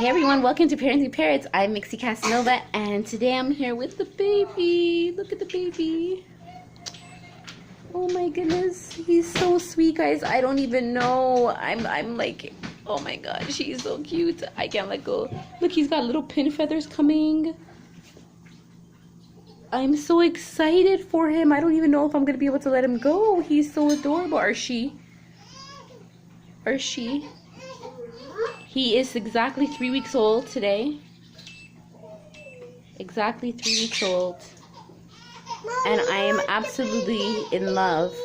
Hey everyone, welcome to Parenting Parrots. I'm Mixie Casanova, and today I'm here with the baby. Look at the baby. Oh my goodness, he's so sweet, guys. I don't even know. I'm like, oh my gosh, he's so cute. I can't let go. Look, he's got little pin feathers coming. I'm so excited for him. I don't even know if I'm gonna be able to let him go. He's so adorable. Or she. He is exactly 3 weeks old today. Exactly 3 weeks old. And I am absolutely in love.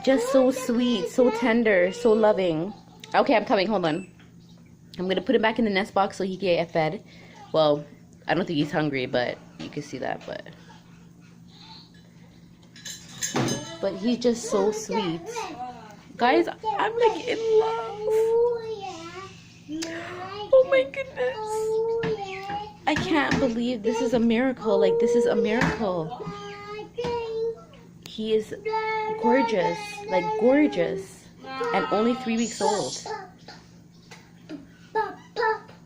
Just so sweet, so tender, so loving. Okay, I'm coming. Hold on. I'm going to put him back in the nest box so he can get fed. Well, I don't think he's hungry, but you can see that. But he's just so sweet. Guys, I'm like in love. Oh my goodness. I can't believe this is a miracle. Like, this is a miracle. He is gorgeous. Like, gorgeous. And only 3 weeks old.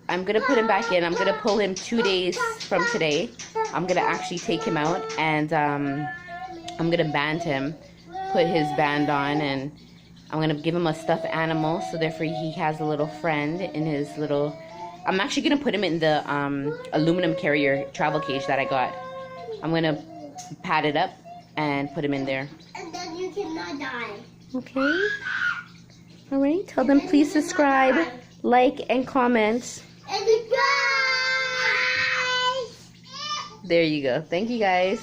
I'm going to put him back in. I'm going to pull him 2 days from today. I'm going to actually take him out. And I'm going to band him. Put his band on. And I'm going to give him a stuffed animal, so therefore he has a little friend in his little... I'm actually going to put him in the aluminum carrier travel cage that I got. I'm going to pad it up and put him in there. And then you cannot die. Okay. Alright, tell them please subscribe, like, and comment. And goodbye! There you go. Thank you, guys.